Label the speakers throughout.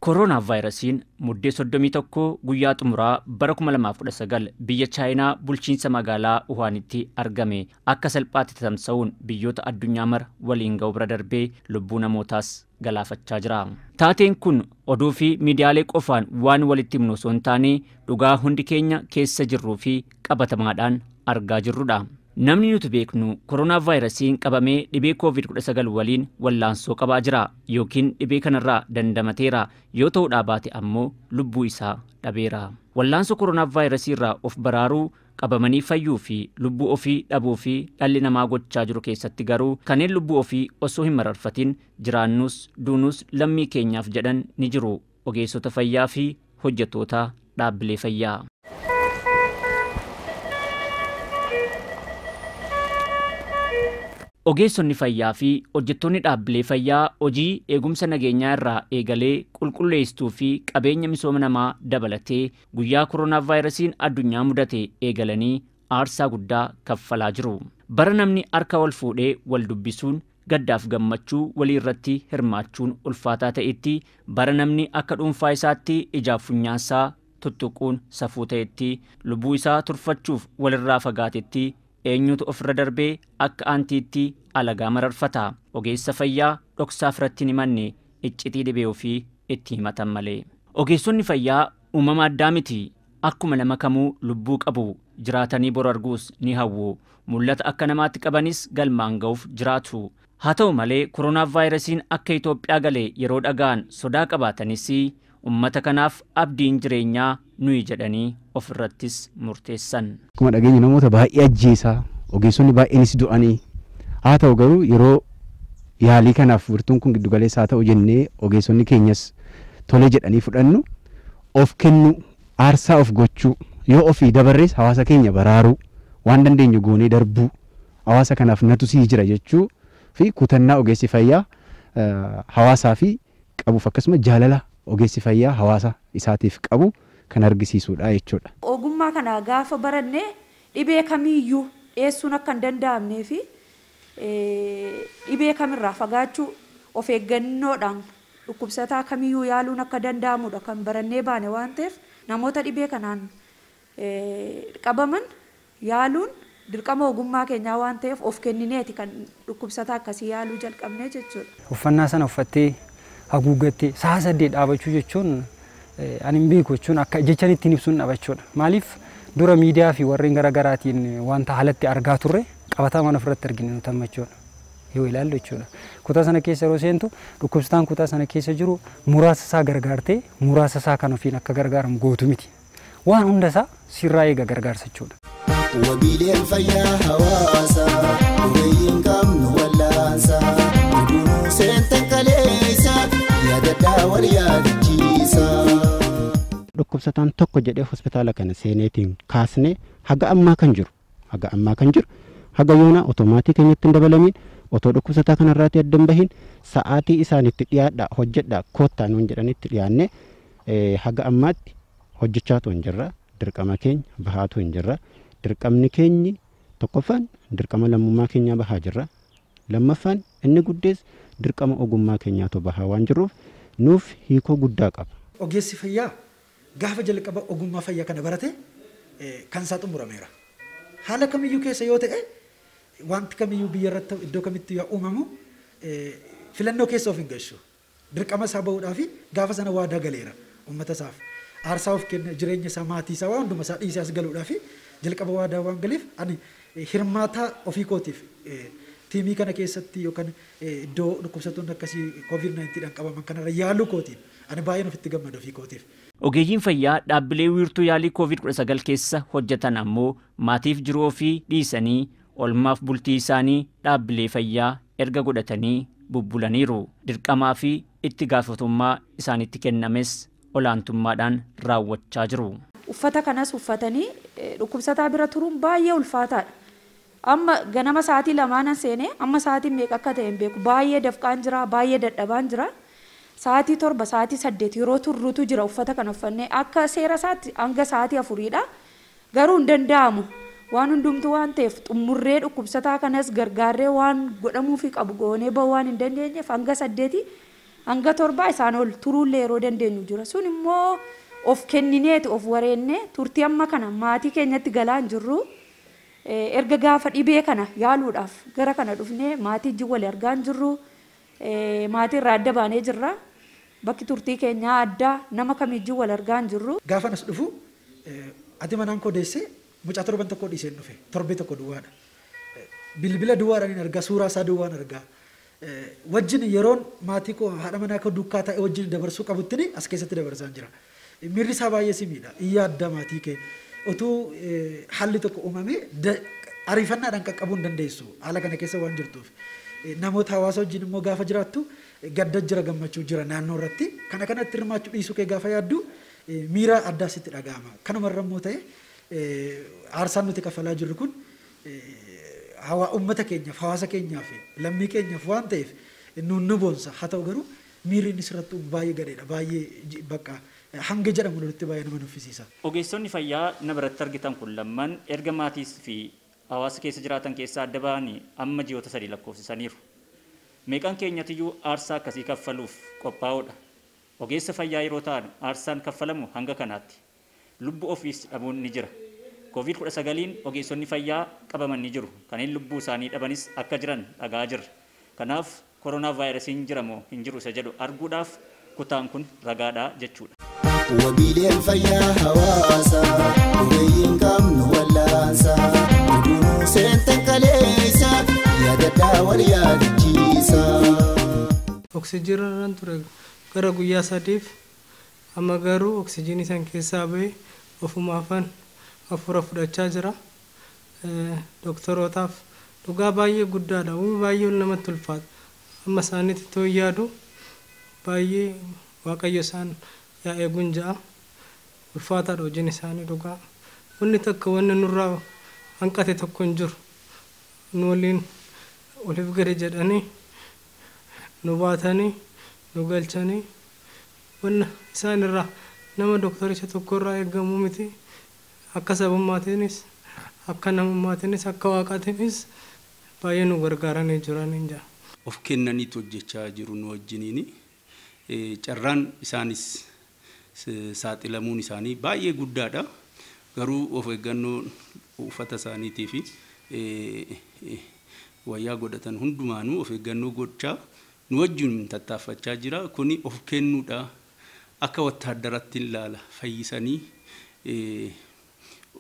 Speaker 1: Corona vaayirasiin muddee 31 guyyaa xumuraa bara 2019 biyya Chaayinaa bulchiinsa magaalaa Wuhaanitti argame akka salphaatti tamsa'uun biyyoota addunyaa mara waliin ga'u bira darbee lubbuu namootaas galaafachaa jira. Taateen kun oduu fi miidiyaalee qofaan waan walitti himnu osoo hin taane dhugaa hundi keenya keessa jirruu fi qabatamaadhaan argaa jirrudha. Namni nuti beeknu Corona vaayirasiin qabamee dhibee COVID-19 waliin wallaansoo qabaa jira yookiin dhibee kanarraa dandamateera yoo ta'uu baate ammoo lubbuu isaa dhabeera. Wallaansoo Corona vaayirasii irraa of baraaruu qabamanii fayyuu fi lubbuu ofii dhabuu fi dhalli namaa gochaa jiru keessatti garuu kanneen lubbuu ofii osoo hin mararfatin jiraannus duunus lammii keenyaaf jedhan ni jiru. Ogeessota fayyaa fi hojjettoota dhaabbilee fayyaa. Ogeessonni fayyaa fi hojjettoonni dhaabbilee fayyaa hojii eegumsa nageenyaa irraa eegalee qulqulleessuu fi qabeenya misooma namaa dabalatee guyyaa Corona vaayirasiin addunyaa mudate eegalanii aarsaa guddaa kaffalaa jiru. Bara namni harka wal fuudhee wal dubbisuun gaddaaf gammachuu walii irratti hirmaachuun ulfaataa ta'etti bara namni akka dhuunfaa isaatti ijaaf funyaansaa tuttuquun safuu ta'etti lubbuu isaa turfachuuf walirraa fagaatetti eenyutu ofirra darbee akka aantiitti alagaa mararfata. Ogeessa fayyaa dhoksaaf irratti hin himanne iccitii dhibee ofii itti himatan malee. Ogeessonni fayyaa uumama addaa miti. Akkuma nama kamuu lubbuu qabu jiraatanii bor arguus ni hawwu. Mul'ata akka namaatti qabanis galmaan ga'uuf jiraatu. Haa ta'u malee Corona vaayirasiin akka Itoophiyaa galee yeroo dhaga'an sodaa qabaatanis ummata kanaaf abdiin jireenyaa nuyi jedhanii ofirrattis murteessan.
Speaker 2: Akkuma dhageenyi namoota baay'ee ajjeesaa ogeessonni baay'eenis du'anii haa ta'u garuu yeroo yaalii kanaaf wirtuun kun giddu galeessaa ta'u jennee ogeessonni keenyas tole jedhanii fudhannu of kennu aarsaa of gochuu yoo ofii dabarrees hawaasa keenya baraaruu waan dandeenyu goonee darbuu hawaasa kanaaf natu sii jira jechuu fi kutannaa ogeessi fayyaa hawaasaa fi qabuuf akkasuma jaalala ogeessi fayyaa hawaasa isaatiif qabu kan argisiisudha jechuudha.
Speaker 3: Ogummaa kana gaafa barannee dhibee kamiyyuu dhiyeessuun akka hin danda'amnee fi dhibee kamirraa fagaachuu of eeggannoodhaan dhukkubsataa kamiyyuu yaaluun akka danda'amudha kan barannee baane waan ta'eef namoota dhibee kanaan qabaman yaaluun dirqama ogummaa keenyaa waan ta'eef of kennineeti kan dhukkubsataa akkasii yaaluu jalqabnee jechuudha.
Speaker 4: Uffannaa sana uffattee haguuggattee sa'a 8 dhaabachuu jechuun ani hin beeku jechuun akka jechaan ittiin ibsuun dhabachuudha. Maaliif dura miidiyaa fi warreen garaagaraatiin wanta haalatti argaa turre qabatamaan ofirratti arginu nuti ammachuudha. Yoo ilaallu jechuudha. Kutaa sana keessa yeroo seentu dhukkubsataan kutaa sana keessa jiru muraasa isaa gargaartee muraasa isaa kan ofiin akka gargaaramu gootu miti. Waan hunda isaa sirraa eega gargaarsa jechuudha.
Speaker 5: Wabiileen fayyaa hawaasaa ogeeyyiin qabnu wallaasaa dhuguu seentan kaleessaa yaadadhaa wal yaadachiisaa.
Speaker 2: Dhukkubsataan tokko jedhee hospitaala kana seeneetiin kaasnee haga ammaa kan jiru haga yoona otomaatii keenyatti hin dabalamiin otoo dhukkubsataa kanarraatti addan bahin sa'aatii isaanitti dhiyaadhaa hojjedhaa koottaa nuun jedhanitti dhiyaanne haga ammaatti hojjechaatu hin jirra dirqama keenya bahaatu hin jirra. Dirqamni keenyi tokkoffaan dirqama lammummaa keenyaa bahaa jirra. Lammaffaan inni guddees dirqama ogummaa keenyaatu bahaa waan jiruuf nuuf hiikoo guddaa qaba.
Speaker 6: Ogeessi fayyaa gaafa jalqaba ogummaa fayyaa kana barate kan isaa xumurameera. Haala kamiyyuu keessa yoo ta'e wanti kamiyyuu biyya irratti iddoo kamitti yoo uumamu filannoo keessa of hin galchu. Dirqama isaa bahuudhaaf gaafa sana waadaa galeera uummata isaaf. Aarsaa of kenna jireenya isaa maatii isaa waan hunduma isaa dhiisee as galuudhaaf jalqaba waadaa waan galeef ani hirmaataa ofii kootiif tiimii kana keessatti yookaan iddoo dhukkubsattoonni akkasii COVID-19 qabaman kanarra yaaluu kootiin ani baay'een ofitti gammada ofii kootiif.
Speaker 1: Ogeeyyiin fayyaa dhaabbilee wiirtuu yaalii COVID-19 keessa hojjetan ammoo maatiif jiruu ofii dhiisanii olmaaf bultii isaanii dhaabbilee fayyaa erga godhatanii bubbulaniiru. Dirqamaa fi itti gaafatamummaa isaanitti kennames olaantummaadhaan raawwachaa jiru.
Speaker 3: Uffata kanas uffatanii dhukkubsataa bira turuun baay'ee ulfaataadha. Amma ganama sa'aatii lamaanan seenee amma sa'aatiin meeqa akka ta'e hin beeku. Baay'ee dafqaan jira, baay'ee dadhabaan jira. Sa'aatii 7, sa'aatii 8 yeroo turruutu jira uffata kana uffannee akka seera isaatti hanga sa'aatii 4dha. Garuu hin danda'amu. Waan hundumtuu waan ta'eef xumurree dhukkubsataa kanas gargaarree waan godhamuufi qabu goonee bahuu waan hin dandeenyeef hanga 8 hanga 7 isaan ol turuullee yeroo dandeenyu jira. Sun immoo of kennineeti of wareennee turtii amma kana maatii keenyatti galaa hin jirru. Erga gaafa dhibee kana yaaluudhaaf gara kana dhufnee maatii ijji wal argaa hin jirru. Maatii irraa adda baanee jirra. Bakki turtii keenyaa addaa nama kamijji wal argaa hin jirru.
Speaker 6: Gaafa nas dhufu ati manaan koo deessee mucaa torban tokko dhiiseen dhufe torbee tokko duwwaadha. Bilbila duwwaadhaan hin argaa suuraa isaa duwwaan argaa. Wajjin yeroon maatii koo haadha manaa koo dukkaa ta'e wajjin dabarsuu qabuttini as keessatti dabarsaa jira. Miirri isaa baay'ee simiidha. Iyyaa adda maatii kee utuu haalli tokko uumamee ariifannaadhaan qaqqabuu hin dandeessu haala kana keessa waan jirtuuf. Namoota hawaasa wajjin immoo gaafa jiraattu gadda jira gammachuu jira naannoo irratti kana kanatti hirmaachuu dhiisuu kee gaafa yaaddu miira addaa sitti dhaga'ama. Kanumarra immoo ta'e aarsaan nuti kaffalaa jirru kun uummata keenyaaf hawaasa keenyaaf lammii keenyaaf waan ta'eef nu boonsa haa ta'u garuu miirri inni sirrattu baay'ee gadheedha baay'ee bakka hanga jedhamu nutti baay'ee nama nuffisiisa.
Speaker 1: Ogeessonni fayyaa na biratti argitan kun lamman erga maatiis fi hawaasa keessa jiraatan keessaa adda ba'anii amma ji'oota 3 lakkoofsisaniiru. Meeqaan keenyatiyyuu aarsaa akkasii kaffaluuf qophaa'uudha. Ogeessa fayyaa yeroo ta'an aarsaan kaffalamu hanga kanaatti. Lubbuu ofiis dhabuun ni jira. COVID-19 ogeessonni fayyaa qabaman ni jiru. Kanneen lubbuu isaanii dhabanis akka jiran dhagaa jirra. Kanaaf koronaa vaayirasiin jira moo hin jiru isa jedhu arguudhaaf kutaan kun ragaadha jechuudha.
Speaker 5: Wabiileen fayyaa hawaasaa ogeeyyiin qabnu wallaansaa dhuguu seentan kaleessa yaadadhaa wal yaadachiisa.
Speaker 7: Oksijiinarraan ture gara guyyaa 3 amma garuu oksijiinii san keessaa ba'ee ofumaafan hafuura fudhachaa jira. Doktorotaaf dhugaa baay'ee guddaadha. Uumii baay'ee namatti ulfaata. Amma isaaniitti too yaadu baay'ee waaqayyo isaan yaa eeguun ja'a. Ulfaataadha hojiin isaanii dhugaa. Wanni takka wanni nurraa hanqate tokko hin jiru. Nu waliin oliif gadi jedhanii nu baatanii nu galchanii wanna isaan irraa nama doktoricha tokko irraa eegamu miti. Akka sabummaatiinis akka namummaatiinis akka waaqaatiinis baay'ee nu gargaaranii jiranii ja'a.
Speaker 8: Of kennaniitu hojjechaa jiru nu wajjiniini. Carraan isaanis saaxilamuun isaanii baay'ee guddaadha. Garuu of eeggannoo uffata isaaniitii fi wayyaa godhatan hundumaanuu of eeggannoo gochaa nu wajjin tattaaffachaa jira. Kuni of kennuudha. Akka wattaaddaratti ilaala fayyisanii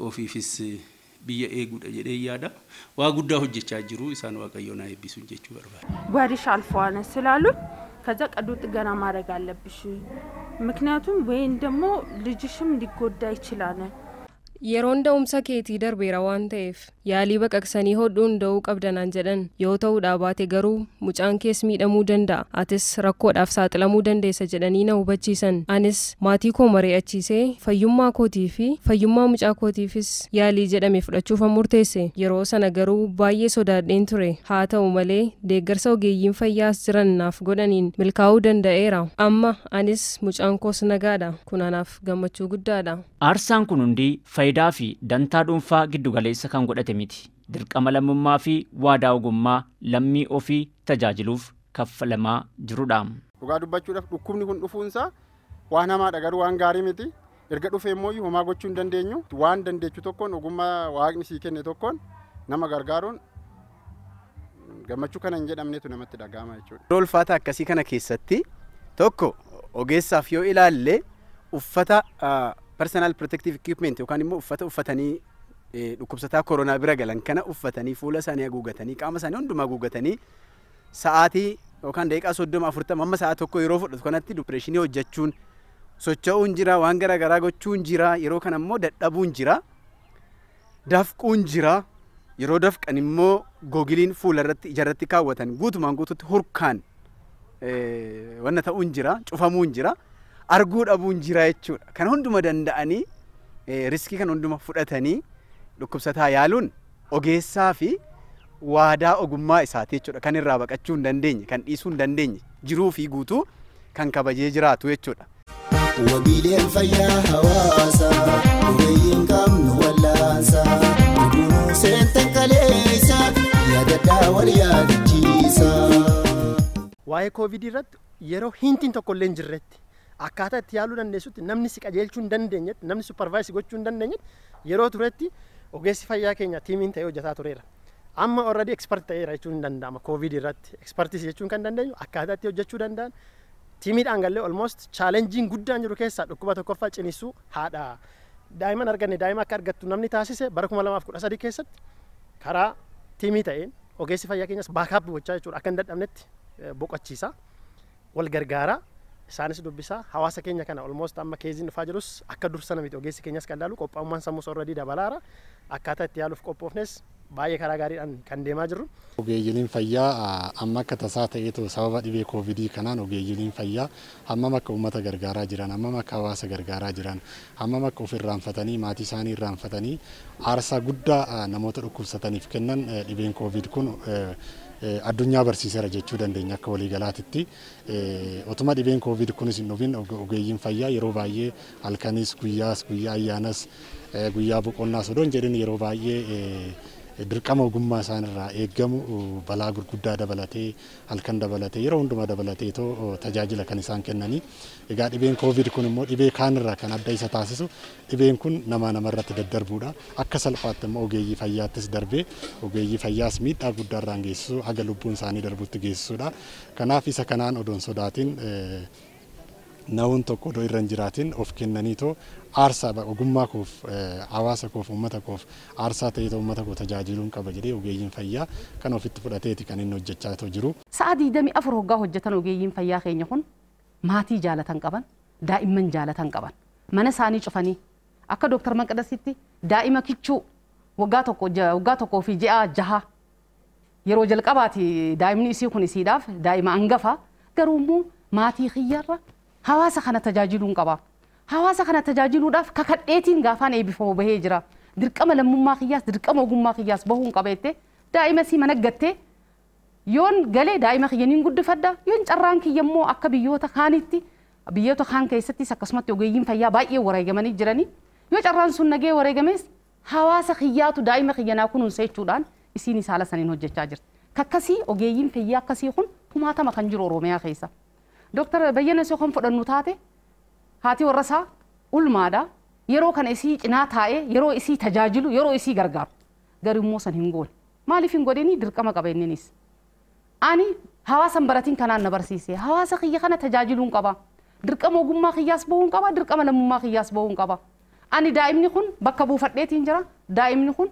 Speaker 8: ofiifis biyya eeguudha jedhee yaada. Waa guddaa hojjechaa jiru isaan waaqayyoon haa eebbisu jechuu barbaada.
Speaker 9: ወርሽ አልፈዋል ስላሉ ከዛ ቀዶ ጥገና ማድረግ አለብሽ ምክንያቱም ወይን ደግሞ ልጅሽም ሊጎዳ ይችላል
Speaker 10: yeroon da'umsa keetii darbeera waan ta'eef yaalii baqaqsanii hodhuun da'uu qabdanaan jedhan yoo ta'uudha baate garuu mucaan kees miidhamuu danda'a atis rakkoodhaaf saaxilamuu dandeessa jedhanii na hubachiisan anis maatii koo mari'achiisee fayyummaa kootii fi fayyummaa mucaa kootiifis yaalii jedhame fudhachuuf murteesse yeroo sana garuu baay'ee sodaadheen ture haa ta'u malee deeggarsa ogeeyyiin fayyaas jiran naaf godhaniin milkaa'uu danda'eera amma anis mucaan koos nagaadha kun anaaf gammachuu guddaadha.
Speaker 1: Aarsaan kun hundi faayidaa fi dantaa dhuunfaa giddu galeessa kan godhate miti. Dirqama lammummaa fi waadaa ogummaa lammii ofii tajaajiluuf kaffalamaa jirudha.
Speaker 11: Dhugaa dubbachuudhaaf dhukkubni kun dhufuunsaa waan hamaadha garuu waan gaarii miti. Erga dhufee immoo homaa gochuu hin dandeenyu. Waan dandeechu tokkoon ogummaa waaqni sii kenne tokkoon nama gargaaruun gammachuu kana hin jedhamnetu namatti dhaga'ama jechuudha.
Speaker 12: Yeroo ulfaata akkasii kana keessatti tokko ogeessaaf yoo ilaalle uffata personal protective equipment yookaan immoo uffata uffatanii dhukkubsataa koronaa bira galan kana uffatanii fuula isaanii haguugatanii qaama isaanii hundumaa haguugatanii sa'aatii yookaan daqiiqaa 30-40 amma sa'a tokko yeroo fudhatu kanatti dupireeshinii hojjechuun socho'uun jira waan garaa garaa gochuun jira yeroo kana immoo dadhabuun jira dafquun jira yeroo dafqan immoo googiliin fuula irratti ija irratti kaawwatan guutumaan guututti hurkaan wanna ta'uun jira cufamuun jira. Arguu dhabuun jira jechuudha. Kan hunduma danda'anii riskii kan hunduma fudhatanii dhukkubsataa yaaluun ogeessaa fi waadaa ogummaa isaati jechuudha. Kan irraa baqachuu hin dandeenye, kan dhiisuu hin dandeenye, jiruu fi guutuu kan kabajee jiraatu jechuudha.
Speaker 5: Wabiileen fayyaa hawaasaa ogeeyyiin qabnu wallaansaa dhuguu seentan kaleessa yaadadhaa wal yaadachiisa.
Speaker 12: Waa'ee COVID irratti
Speaker 13: yeroo hintiin tokko illee hin jirretti akkaataa itti yaaluu dandeessutti namni si qajeelchuu hin dandeenyetti namni supervise gochuu hin dandeenyetti yeroo turetti ogeessi fayyaa keenya tiimiin ta'ee hojjetaa tureera. Amma already expert ta'eera jechuun hin danda'ama covid irratti expertise jechuun kan dandeenyu akkaataa itti hojjechuu danda'an tiimiidhaan gallee almost chaalenjiin guddaan jiru keessaa dhukkuba tokkoffaa cinisuu haadha daa'iman arganne daa'ima akka argattu namni taasise bara 2013 keessatti karaa tiimii ta'een ogeessi fayyaa keenyas baakaap gochaa jechuudha akka hin dadhabnetti boqochiisa wal gargaara isaanis dubbisaa hawaasa keenya kana almost amma keeziin dhufaa jirus akka dursana miti ogeessi keenyas kan laalu qophaa'ummaan sammuus already dabalaara akkaataa itti yaaluuf qophoofnes baay'ee karaa gaariidhaan kan deemaa jirru.
Speaker 14: Ogeeyyiin fayyaa amma akka tasaa ta'eetu sababa dhibee koovidii kanaan ogeeyyiin fayyaa hammam akka uummata gargaaraa jiran hammam akka hawaasa gargaaraa jiran hammam akka of irraanfatanii maatii isaanii irraanfatanii aarsaa guddaa namoota dhukkubsataniif kennan dhibeen koovid kun addunyaa barsiiseera jechuu dandeenya akka waliigalaatitti. Otuma dhibeen koovid kunis hin dhufin ogeeyyiin fayyaa yeroo baay'ee halkanis guyyaas guyyaa ayyaanas guyyaa boqonnaas odoo hin jedhin yeroo baay'ee dirqama ogummaa isaanirraa eeggamu balaa gurguddaa dabalatee halkan dabalatee yeroo hundumaa dabalatee tajaajila kan isaan kennanii. Egaa dhibeen koovid kun immoo dhibee kaanirraa kan adda isa taasisu dhibeen kun namarratti daddarbuudha. Akka salphaatti immoo ogeeyyii fayyaattis darbee ogeeyyii fayyaas miidhaa guddaarraan geessisu haga lubbuun isaanii darbutti geessisuudha. Kanaaf isa kanaan odoon sodaatiin naawwan tokko odoo irra hin jiraatin of kennaniitoo aarsaa ogummaa koof hawaasa koof uummata koof aarsaa ta'ee uummata koo tajaajiluun qaba jedhee ogeeyyiin fayyaa kan ofitti fudhateeti kan inni hojjechaa jiru.
Speaker 15: Sa'a 24 hoggaa hojjetan ogeeyyiin fayyaa keenya kun maatii jaalatan qaban daa'imman jaalatan qaban mana isaanii cufanii akka Dr. Maqdasitti daa'ima kichuu waggaa tokkoo fi ji'a 6 yeroo jalqabaati daa'imni isii kun isiidhaaf daa'ima hangafa garuu immoo maatii kiyyarra hawaasa kana tajaajiluun qaba. Hawaasa kana tajaajiluudhaaf kakadheetiin gaafaan eebbifamu bahee jira. Dirqama lammummaa kiyyaas dirqama ogummaa kiyyaas bahuun qabeette daa'ima sii managgattee yoon galee daa'ima kiyyaniin guddifadda yoon carraan kiyya immoo akka biyyoota kaanitti biyyoota kaan keessattis akkasumatti ogeeyyiin fayyaa baay'ee wareegamanii jiranii yoo carraan sun nagee wareegames hawaasa kiyyaatu daa'ima kiyyanaa kunuunsa jechuudhaan isiin haala saniin hojjechaa jirti. Kakkasii ogeeyyiin fayyaa akkasii kun kumaatama kan jiru Oromiyaa keessa. Dr. Bayyana Soo kan fudhannu taate haati warra isaa ulmaadha yeroo kana isii cinaa taa'ee yeroo isii tajaajilu yeroo isii gargaaru garuu immoo san hin goone maaliif hin godhini dirqama qaba inninis ani hawaasan baratiin kanaan na barsiise hawaasa kiyya kana tajaajiluun qaba dirqama ogummaa kiyyaas bahuun qaba dirqama lammummaa kiyyaas bahuun qaba ani daa'imni kun bakka buufadheetiin jira daa'imni kun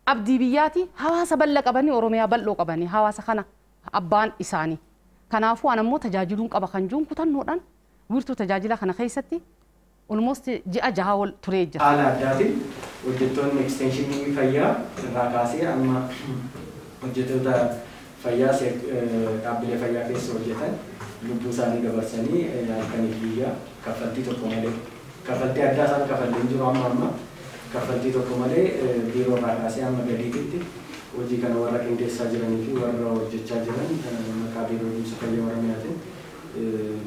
Speaker 15: abdii biyyaati hawaasa bal'aa qabanii Oromiyaa bal'oo qabanii hawaasa kana abbaan isaanii kanaafuu an ammoo tajaajiluun qaba kan jiruun kutannoodhaan wiirtuu tajaajila kana keessatti almost ji'a 6 wal turee jira.
Speaker 16: Haala addaatiin hojjettoonni ekstenshinii fayyaa irraa kaasee amma hojjettoota fayyaa dhaabbilee fayyaa keessa hojjetan lubbuu isaanii dabarsanii halkaniif guyyaa kaffaltii tokko malee kaffaltii addaa isaan kaffallee jiru amma kaffaltii tokko malee biiroo irraa kaasee amma gadiitti hojii kana warra qindeessaa jiranii fi warra hojjechaa jiran maqaa biiroo eegumsa fayyaa Oromiyaatiin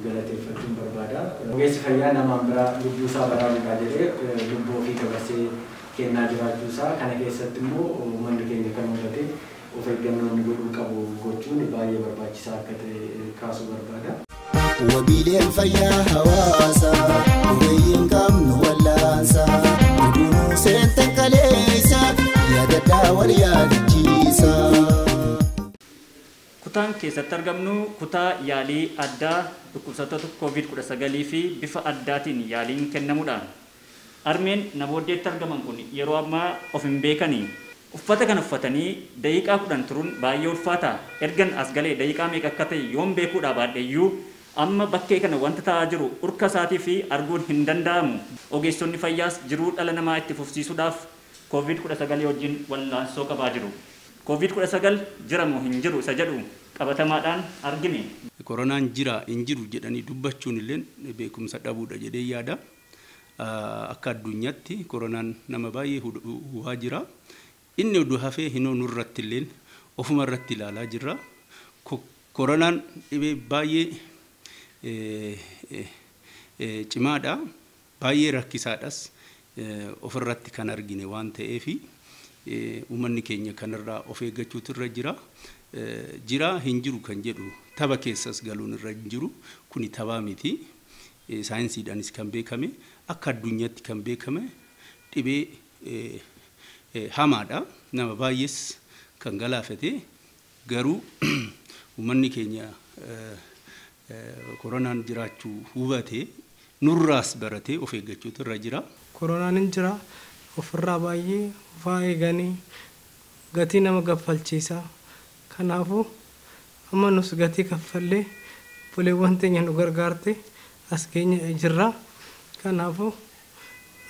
Speaker 16: galateeffachuun barbaada. Ogeessi fayyaa namaan biraa lubbuu isaa baraaruudhaa jedhee lubbuu ofii dabarsee kennaa jiraachuu isaa kana keessatti immoo uummanni keenya kan mudate of eeggannoo inni godhuu qabu gochuun baay'ee barbaachisaa akka ta'e kaasuu barbaada.
Speaker 5: Wabiileen fayyaa hawaasaa ogeeyyiin qabnu wallaansaa hundinuu seentan kaleessa yaadadhaa wal yaadachiisa.
Speaker 1: Kutaan keessatti argamnu kutaa yaalii addaa dhukkubsattoota COVID-19 fi bifa addaatiin yaaliin kennamuudhaan armeen namooddeetti argaman kun yeroo ammaa of hin beekanii uffata kan uffatanii daqiiqaa 10 turuun baay'ee ulfaata ergan as galee daqiiqaa meeqa akka ta'e yoon beekuudhaa baadheeyyuu amma bakkee kana wanta ta'aa jiru urka isaatii fi arguun hin danda'amu. Ogeessonni fayyaas jiruu dhala namaa itti fufsiisuudhaaf COVID-19 wajjin wallaansoo qabaa jiru. COVID-19 jiramoo hin jiru isa jedhu qabatamaadhaan argine.
Speaker 8: Koronaan jira hin jiru jedhanii dubbachuun illee beekumsa dhabuudha jedhee yaada. Akka addunyaatti koronaan nama baay'ee huwaa jira. Inni oduu hafee hinoo nurratti illee ofuma irratti ilaalaa jirra. Koronaan dhibee baay'ee cimaadha. Baay'ee rakkisaadhas ofirratti kan argine waan ta'eefi uummanni keenya kanarraa of eeggachuutu irra jira. jira hin jiru kan jedhu tapha keessas galuun irra hin jiru kuni taphaa miti saayinsiidhaanis kan beekame akka addunyaatti kan beekame dhibee hamaadha nama baay'ees kan galaafate garuu uummanni keenya koronaan jiraachuu hubate nurraas baratee of eeggachuutu irra jira.
Speaker 7: Koronaan hin jira ofirraa baay'ee ofaa eeganii gatii nama gaffalchiisa. Kanaafuu amma nus gatii kaffallee buleewwan teenya nu gargaarte as keenya jirra. Kanaafuu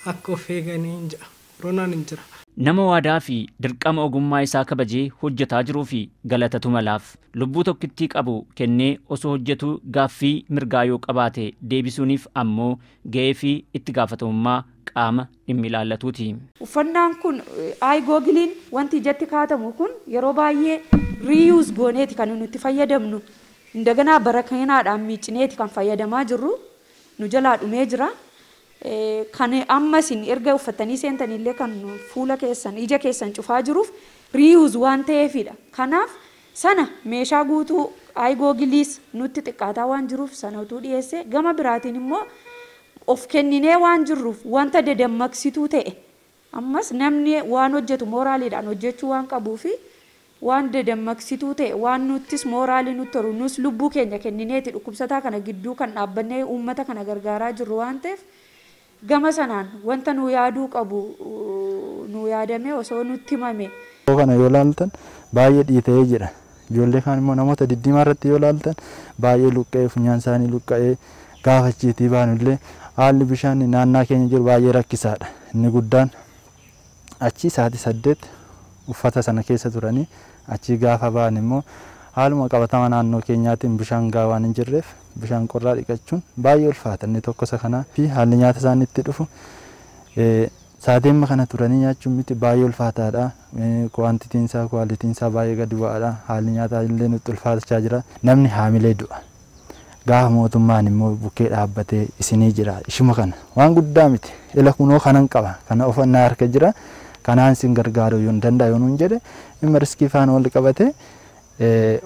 Speaker 7: akka of eeganii hin jira. Koronaan hin jira.
Speaker 1: Nama waadaa fi dirqama ogummaa isaa kabajee hojjetaa jiruu fi galatatu malaaf lubbuu tokkittii qabu kennee osoo hojjetu gaaffii mirgaa yoo qabaate deebisuuniif ammoo ga'ee fi itti gaafatamummaa qaama dhimmi ilaallatuuti.
Speaker 3: Uffannaan kun googiliin wanti ijatti kaatamu kun yeroo baay'ee reuse gooneeti kan nuti fayyadamnu. Indaganaa bara keenaadhaan miicineeti kan fayyadamaa jirru nu jalaa dhumee jira. Kan ammas erga uffatanii seentanillee kan fuula keessan ija keessan cufaa jiruuf reuse waan ta'eefidha. Kanaaf sana meeshaa guutuu googiliis nutti xiqqaataa waan jiruuf sana utuu dhiyeesse gama biraatiin immoo of kenninee waan jirruuf wanta dadammaqsituu ta'e ammas namni waan hojjetu mooraaliidhaan hojjechuu waan qabuufi waan dadammaqsituu ta'e waan nuttis mooraalii nutti horu nus lubbuu keenya kennineeti dhukkubsataa kana gidduu kan dhaabbannee uummata kana gargaaraa jirru waan ta'eef gama sanaan wanta nu yaaduu qabu nu yaadame osoo nutti himame.
Speaker 17: Kana yoo ilaaltan baay'ee dhiita'ee jira. Ijoollee kaan immoo namoota diddiimaa irratti yoo ilaaltan baay'ee luqqa'ee funyaan isaanii luqqa'ee gaafachiitii baanullee haalli bishaan naannaa keenya jiru baay'ee rakkisaadha. Inni guddaan achi sa'aatii 8 uffata sana keessa turanii achi gaafa ba'an immoo haaluma qabatama naannoo keenyaatiin bishaan gahaa waan hin jirreef bishaan qorraa dhiqachuun baay'ee ulfaata inni tokko isa kanaa fi haalli nyaata isaanii itti dhufu saateemma kana turanii nyaachuun miti baay'ee ulfaataadha. Kwaantitiin isaa kwaalitiin isaa baay'ee gadi bu'aadha. Haalli nyaataa illee nutti ulfaatachaa jira. Namni haamilee du'a. Gaafa mootummaan immoo bukkee dhaabbatee isinii jira. Ishuma kana waan guddaa miti. Ila kunoo kanan qaba. Kana ofannaa harka jira. Kanaan sin gargaaruu yoo danda'a yoo nuun jedhe dhimma riskii faana wal qabate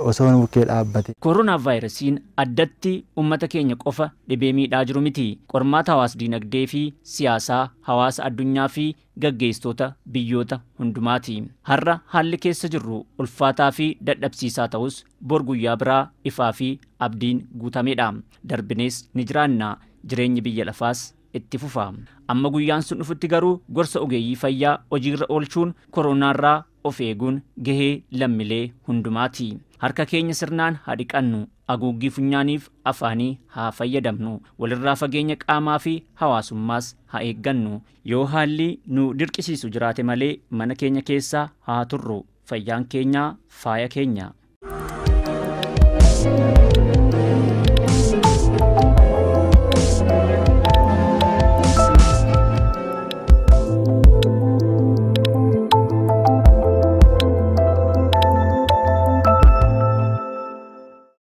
Speaker 17: osoo bukkee dhaabbate.
Speaker 1: Koronaa vaayirasiin addatti uummata keenya qofa dhibee miidhaa jiru miti. Qormaata hawaas dinagdee fi siyaasaa hawaasa addunyaa fi gaggeessitoota biyyoota hundumaati. Har'a haalli keessa jirru ulfaataa fi dadhabsiisaa ta'us bor guyyaa biraa ifaa fi abdiin guutameedha. Darbinees ni jiraanna jireenyi biyya lafaas itti fufa. Amma guyyaan sun dhufutti garuu gorsa ogeeyyii fayyaa hojiirra oolchuun koronaarraa of eeguun gahee lammilee hundumaati. Harka keenya sirnaan haa dhiqannu, haguuggii funyaaniif afaanii haa fayyadamnu, walirraa fageenya qaamaa fi hawaasummaas haa eeggannu. Yoo haalli nu dirqisiisu jiraate malee mana keenya keessaa haa turru. Fayyaan keenya faaya keenya.